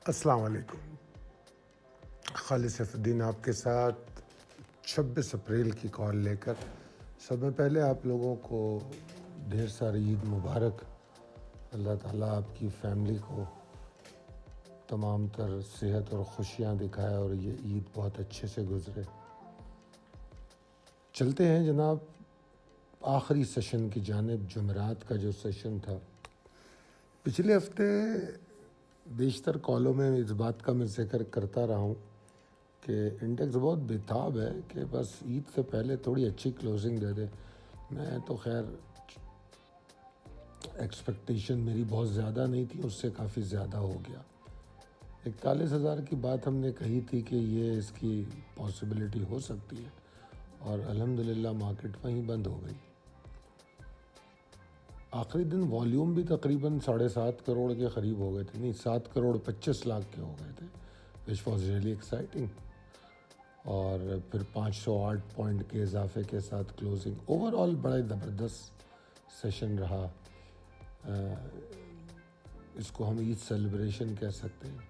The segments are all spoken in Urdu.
السلام علیکم. خالد سیف الدین آپ کے ساتھ 26 اپریل کی کال لے کر. سب میں پہلے آپ لوگوں کو ڈھیر ساری عید مبارک. اللہ تعالیٰ آپ کی فیملی کو تمام تر صحت اور خوشیاں دکھائے اور یہ عید بہت اچھے سے گزرے. چلتے ہیں جناب آخری سیشن کی جانب. جمعرات کا جو سیشن تھا، پچھلے ہفتے بیشتر کالوں میں اس بات کا میں ذکر کرتا رہا ہوں کہ انڈیکس بہت بےتاب ہے کہ بس عید سے پہلے تھوڑی اچھی کلوزنگ دے دے. میں تو خیر ایکسپیکٹیشن میری بہت زیادہ نہیں تھی، اس سے کافی زیادہ ہو گیا. 41,000 کی بات ہم نے کہی تھی کہ یہ اس کی پاسبلٹی ہو سکتی ہے، اور الحمدللہ مارکیٹ وہیں بند ہو گئی. آخری دن والیوم بھی تقریباً 7.5 کروڑ کے قریب ہو گئے تھے، نہیں 7 کروڑ 25 لاکھ کے ہو گئے تھے، وچ واز ریئلی ایکسائٹنگ. اور پھر 508 پوائنٹ کے اضافے کے ساتھ کلوزنگ. اوور آل بڑا زبردست سیشن رہا. اس کو ہم عید سیلیبریشن کہہ سکتے ہیں.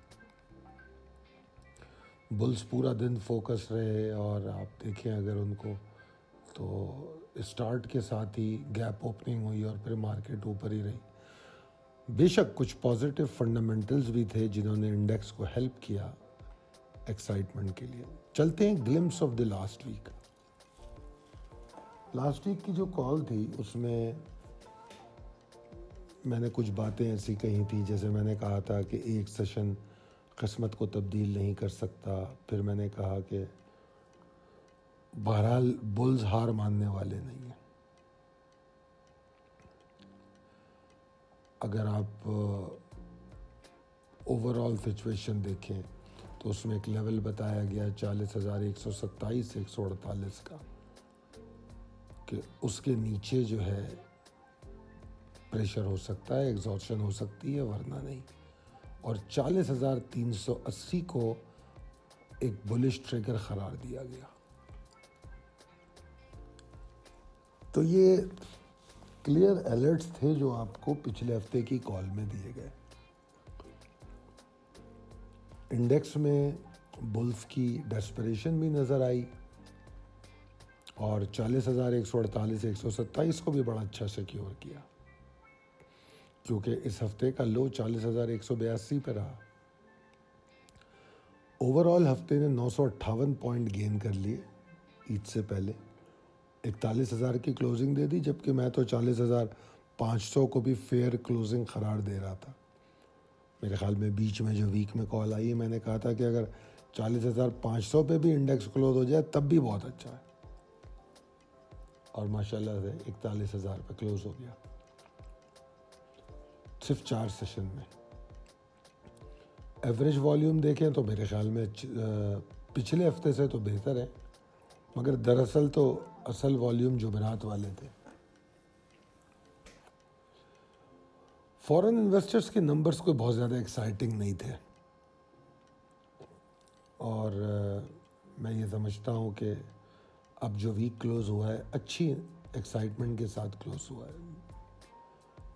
بلز پورا دن فوکس رہے، اور آپ دیکھیں اگر ان کو تو اسٹارٹ کے ساتھ ہی گیپ اوپننگ ہوئی اور پھر مارکیٹ اوپر ہی رہی. بے شک کچھ پازیٹیو فنڈامنٹلز بھی تھے جنہوں نے انڈیکس کو ہیلپ کیا ایکسائٹمنٹ کے لیے. چلتے ہیں glimpse of the last week. Last week کی جو کال تھی اس میں نے کچھ باتیں ایسی کہی تھی، جیسے میں نے کہا تھا کہ ایک سیشن قسمت کو تبدیل نہیں کر سکتا. پھر میں نے کہا کہ بہرحال بلز ہار ماننے والے نہیں ہیں. اگر آپ اوور آل سچویشن دیکھیں تو اس میں ایک لیول بتایا گیا 40,127 سے 148 کا، کہ اس کے نیچے جو ہے پریشر ہو سکتا ہے، ایگزاسشن ہو سکتی ہے، ورنہ نہیں. اور 40,380 کو ایک بلش ٹریگر قرار دیا گیا. تو یہ کلیئر الرٹس تھے جو آپ کو پچھلے ہفتے کی کال میں دیے گئے. انڈیکس میں بلز کی ڈیسپریشن بھی نظر آئی، اور 40,148 127 کو بھی بڑا اچھا سیکیور کیا، کیونکہ اس ہفتے کا لو 40,182 پہ رہا. اوور آل ہفتے نے 958 پوائنٹ گین کر لیے عید سے پہلے. 41,000 کی کلوزنگ دے دی، جبکہ میں تو 40,500 کو بھی فیئر کلوزنگ قرار دے رہا تھا. میرے خیال میں بیچ میں جو ویک میں کال آئی، میں نے کہا تھا کہ اگر 40,500 پہ بھی انڈیکس کلوز ہو جائے تب بھی بہت اچھا ہے. اور ماشاءاللہ سے 41,000 پہ کلوز ہو گیا صرف 4 سیشن میں. ایوریج والیوم دیکھیں تو میرے خیال میں پچھلے ہفتے سے تو بہتر ہے، مگر دراصل تو اصل والیوم جمعرات والے تھے. فورن انویسٹرز کے نمبرز کوئی بہت زیادہ ایکسائٹنگ نہیں تھے، اور میں یہ سمجھتا ہوں کہ اب جو ویک کلوز ہوا ہے اچھی ایکسائٹمنٹ کے ساتھ کلوز ہوا ہے،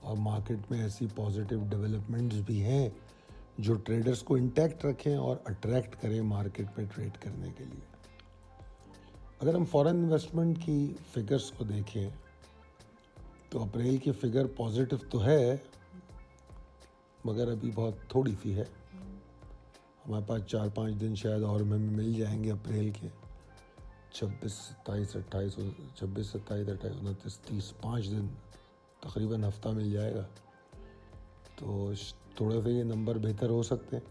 اور مارکیٹ میں ایسی پازیٹیو ڈیولپمنٹس بھی ہیں جو ٹریڈرز کو انٹیکٹ رکھیں اور اٹریکٹ کریں مارکیٹ میں ٹریڈ کرنے کے لیے. اگر ہم فورن انویسٹمنٹ کی فگرز کو دیکھیں تو اپریل کی فگر پازیٹیو تو ہے، مگر ابھی بہت تھوڑی سی ہے. ہمارے پاس 4-5 دن شاید اور میں مل جائیں گے اپریل کے. 26 27 28 26 27 28 29 30 5 دن تقریباً ہفتہ مل جائے گا، تو تھوڑے سے یہ نمبر بہتر ہو سکتے ہیں.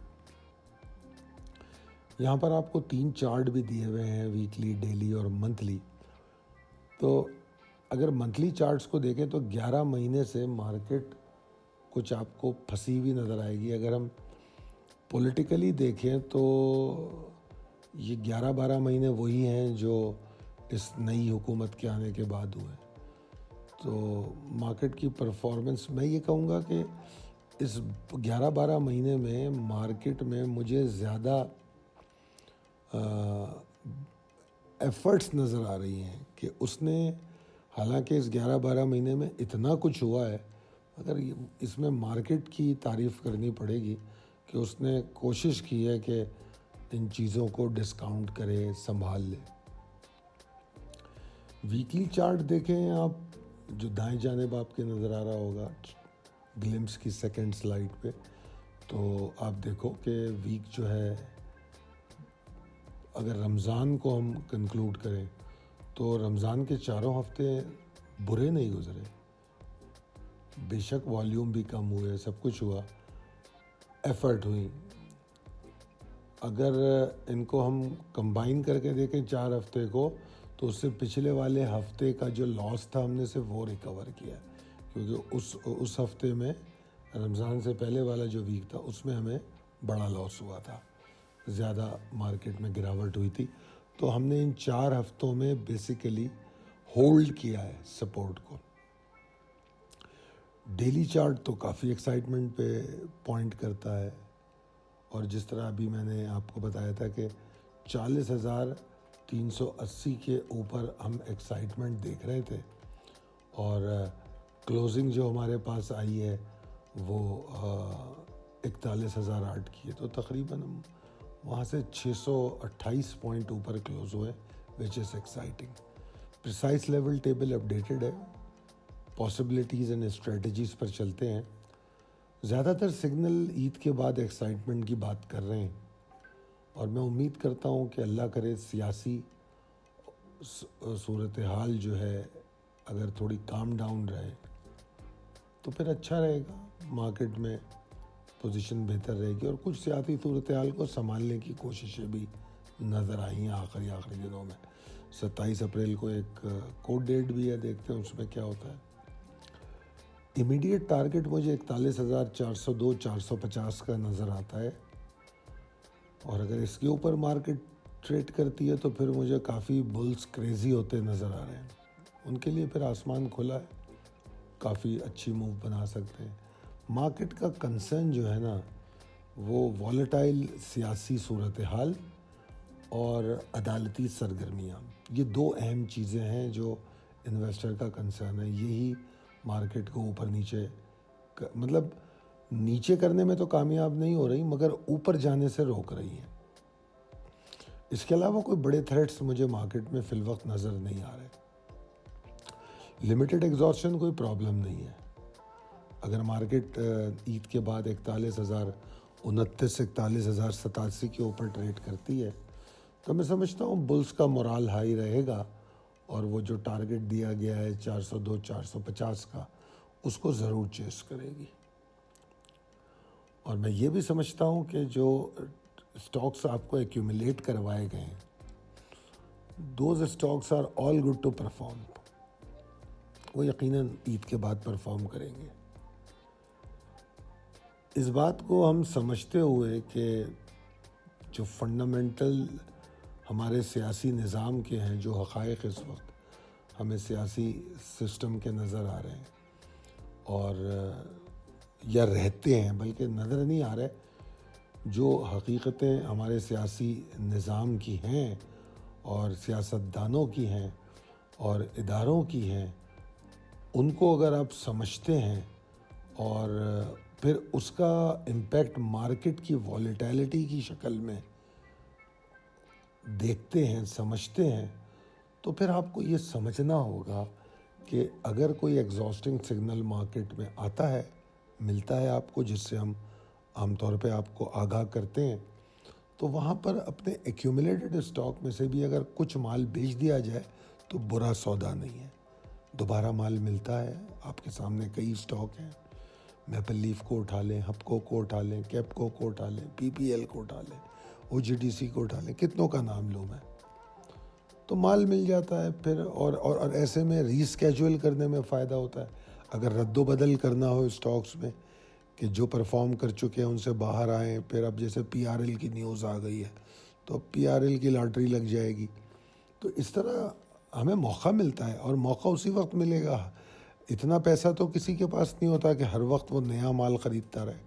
یہاں پر آپ کو 3 چارٹ بھی دیے ہوئے ہیں، ویکلی، ڈیلی اور منتھلی. تو اگر منتھلی چارٹس کو دیکھیں تو 11 مہینے سے مارکیٹ کچھ آپ کو پھنسی ہوئی نظر آئے گی. اگر ہم پولیٹیکلی دیکھیں تو یہ 11-12 مہینے وہی ہیں جو اس نئی حکومت کے آنے کے بعد ہوئے. تو مارکیٹ کی پرفارمنس میں یہ کہوں گا کہ اس 11-12 مہینے میں مارکیٹ میں مجھے زیادہ ایفرٹس نظر آ رہی ہیں کہ اس نے، حالانکہ اس 11-12 مہینے میں اتنا کچھ ہوا ہے، اگر اس میں مارکیٹ کی تعریف کرنی پڑے گی کہ اس نے کوشش کی ہے کہ ان چیزوں کو ڈسکاؤنٹ کرے, سنبھال لے. ویکلی چارٹ دیکھیں آپ, جو دائیں جانب آپ کے نظر آ رہا ہوگا گلمس کی سیکنڈ سلائڈ پہ, تو آپ دیکھو کہ ویک جو ہے, اگر رمضان کو ہم کنکلوڈ کریں تو رمضان کے چاروں ہفتے برے نہیں گزرے. بے شک والیوم بھی کم ہوئے, سب کچھ ہوا, ایفرٹ ہوئی. اگر ان کو ہم کمبائن کر کے دیکھیں 4 ہفتے کو, تو اس سے پچھلے والے ہفتے کا جو لاس تھا ہم نے صرف وہ ریکور کیا, کیونکہ اس ہفتے میں رمضان سے پہلے والا جو ویک تھا اس میں ہمیں بڑا لاس ہوا تھا, زیادہ مارکیٹ میں گراوٹ ہوئی تھی. تو ہم نے ان 4 ہفتوں میں بیسیکلی ہولڈ کیا ہے سپورٹ کو. ڈیلی چارٹ تو کافی ایکسائٹمنٹ پہ پوائنٹ کرتا ہے, اور جس طرح ابھی میں نے آپ کو بتایا تھا کہ 40,380 کے اوپر ہم ایکسائٹمنٹ دیکھ رہے تھے, اور کلوزنگ جو ہمارے پاس آئی ہے وہ 41,008 کی ہے, تو تقریباً ہم وہاں سے 628 پوائنٹ اوپر کلوز ہوئے, which is exciting. Precise level table updated ہے, پاسبلٹیز اینڈ اسٹریٹجیز پر چلتے ہیں. زیادہ تر سگنل عید کے بعد ایکسائٹمنٹ کی بات کر رہے ہیں, اور میں امید کرتا ہوں کہ اللہ کرے سیاسی صورتحال جو ہے اگر تھوڑی کام ڈاؤن رہے تو پھر اچھا رہے گا, مارکیٹ میں پوزیشن بہتر رہے گی, اور کچھ سیاسی صورتحال کو سنبھالنے کی کوششیں بھی نظر آئی ہیں آخری دنوں میں. 27 اپریل کو ایک کوڈ ڈیٹ بھی ہے, دیکھتے ہیں اس میں کیا ہوتا ہے. امیڈیٹ ٹارگٹ مجھے 41,402 450 کا نظر آتا ہے, اور اگر اس کے اوپر مارکیٹ ٹریڈ کرتی ہے تو پھر مجھے کافی بلز کریزی ہوتے نظر آ رہے ہیں. ان کے لیے پھر آسمان کھلا ہے, کافی اچھی موو بنا سکتے ہیں. مارکیٹ کا کنسرن جو ہے نا وہ والیٹائل سیاسی صورتحال اور عدالتی سرگرمیاں, یہ 2 اہم چیزیں ہیں جو انویسٹر کا کنسرن ہے. یہی مارکیٹ کو اوپر نیچے, مطلب نیچے کرنے میں تو کامیاب نہیں ہو رہی مگر اوپر جانے سے روک رہی ہیں. اس کے علاوہ کوئی بڑے تھریٹس مجھے مارکیٹ میں فی الوقت نظر نہیں آ رہے. لمیٹڈ ایگزاسشن کوئی پرابلم نہیں ہے. اگر مارکیٹ عید کے بعد 41,029 41,087 کے اوپر ٹریڈ کرتی ہے تو میں سمجھتا ہوں بلز کا مورال ہائی رہے گا, اور وہ جو ٹارگٹ دیا گیا ہے 402 450 کا, اس کو ضرور چیس کرے گی. اور میں یہ بھی سمجھتا ہوں کہ جو اسٹاکس آپ کو ایکیومولیٹ کروائے گئے ہیں, those stocks are all good to perform. وہ یقیناً عید کے بعد پرفارم کریں گے. اس بات کو ہم سمجھتے ہوئے کہ جو فنڈامنٹل ہمارے سیاسی نظام کے ہیں, جو حقائق اس وقت ہمیں سیاسی سسٹم کے نظر آ رہے ہیں اور یا رہتے ہیں, بلکہ نظر نہیں آ رہے, جو حقیقتیں ہمارے سیاسی نظام کی ہیں اور سیاستدانوں کی ہیں اور اداروں کی ہیں, ان کو اگر آپ سمجھتے ہیں اور پھر اس کا امپیکٹ مارکیٹ کی والیٹیلٹی کی شکل میں دیکھتے ہیں, سمجھتے ہیں, تو پھر آپ کو یہ سمجھنا ہوگا کہ اگر کوئی ایگزاسٹنگ سگنل مارکیٹ میں آتا ہے, ملتا ہے آپ کو, جس سے ہم عام طور پہ آپ کو آگاہ کرتے ہیں, تو وہاں پر اپنے ایکیومولیٹڈ اسٹاک میں سے بھی اگر کچھ مال بیچ دیا جائے تو برا سودا نہیں ہے. دوبارہ مال ملتا ہے. آپ کے سامنے کئی اسٹاک ہیں, میپل لیف کو اٹھا لیں, ہپکو کو اٹھا لیں, کیپکو کو اٹھا لیں, پی پی ایل کو اٹھا لیں, او جی ٹی سی کو اٹھا لیں, کتنوں کا نام لوں میں, تو مال مل جاتا ہے پھر. اور ایسے میں ریسکیجول کرنے میں فائدہ ہوتا ہے. اگر رد و بدل کرنا ہو اسٹاکس میں کہ جو پرفارم کر چکے ہیں ان سے باہر آئیں, پھر اب جیسے پی آر ایل کی نیوز آ گئی ہے تو پی آر ایل کی لاٹری لگ جائے گی, تو اس طرح ہمیں موقع ملتا ہے, اور موقع اسی وقت ملے گا. اتنا پیسہ تو کسی کے پاس نہیں ہوتا کہ ہر وقت وہ نیا مال خریدتا رہے,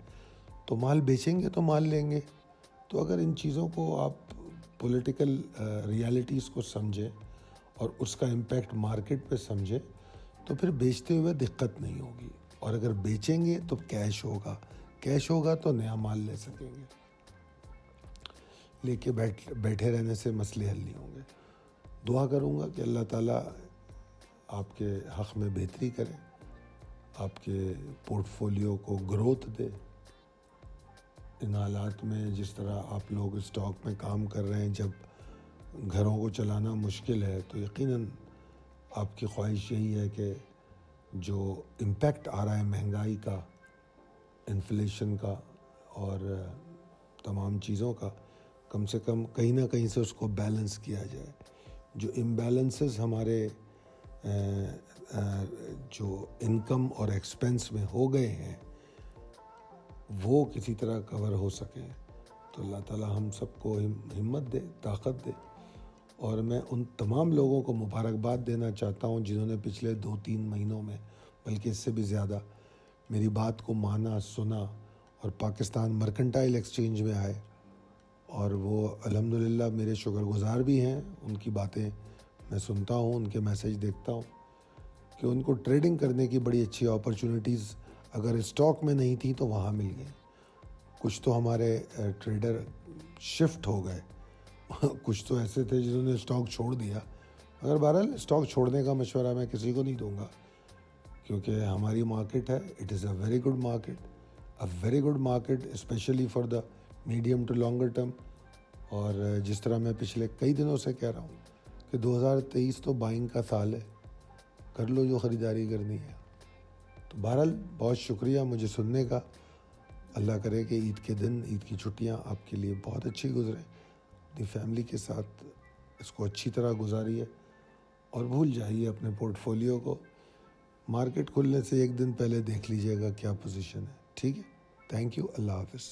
تو مال بیچیں گے تو مال لیں گے. تو اگر ان چیزوں کو آپ پولیٹیکل ریالٹیز کو سمجھیں اور اس کا امپیکٹ مارکیٹ پہ سمجھیں تو پھر بیچتے ہوئے دقت نہیں ہوگی, اور اگر بیچیں گے تو کیش ہوگا, کیش ہوگا تو نیا مال لے سکیں گے، لے کے بیٹھے رہنے سے مسئلے حل نہیں ہوں گے۔ دعا کروں گا کہ اللہ تعالیٰ آپ کے حق میں بہتری کرے، آپ کے پورٹ فولیو کو گروتھ دے۔ ان حالات میں جس طرح آپ لوگ اسٹاک میں کام کر رہے ہیں، جب گھروں کو چلانا مشکل ہے تو یقیناً آپ کی خواہش یہی ہے کہ جو امپیکٹ آ رہا ہے مہنگائی کا، انفلیشن کا اور تمام چیزوں کا، کم سے کم کہیں نہ کہیں سے اس کو بیلنس کیا جائے۔ جو امبیلنسز ہمارے جو انکم اور ایکسپنس میں ہو گئے ہیں وہ کسی طرح کور ہو سکیں، تو اللہ تعالیٰ ہم سب کو ہمت دے، طاقت دے۔ اور میں ان تمام لوگوں کو مبارکباد دینا چاہتا ہوں جنہوں نے پچھلے 2-3 مہینوں میں، بلکہ اس سے بھی زیادہ، میری بات کو مانا، سنا اور پاکستان مرکنٹائل ایکسچینج میں آئے، اور وہ الحمدللہ میرے شکر گزار بھی ہیں۔ ان کی باتیں میں سنتا ہوں، ان کے میسیج دیکھتا ہوں کہ ان کو ٹریڈنگ کرنے کی بڑی اچھی اپرچونیٹیز اگر اسٹاک میں نہیں تھیں تو وہاں مل گئی۔ کچھ تو ہمارے ٹریڈر شفٹ ہو گئے، کچھ تو ایسے تھے جنہوں نے اسٹاک چھوڑ دیا۔ اگر بہرحال اسٹاک چھوڑنے کا مشورہ میں کسی کو نہیں دوں گا، کیونکہ ہماری مارکیٹ ہے، it is a very good market especially for the medium to longer term. اور جس طرح میں پچھلے کئی دنوں سے کہہ رہا ہوں کہ 2023 تو بائنگ کا سال ہے، کر لو جو خریداری کرنی ہے۔ تو بہرحال بہت شکریہ مجھے سننے کا۔ اللہ کرے کہ عید کے دن، عید کی چھٹیاں آپ کے لیے بہت اچھی گزریں، اپنی فیملی کے ساتھ اس کو اچھی طرح گزاریے، اور بھول جائیے اپنے پورٹ فولیو کو۔ مارکیٹ کھلنے سے ایک دن پہلے دیکھ لیجئے گا کیا پوزیشن ہے، ٹھیک ہے؟ تھینک یو، اللہ حافظ۔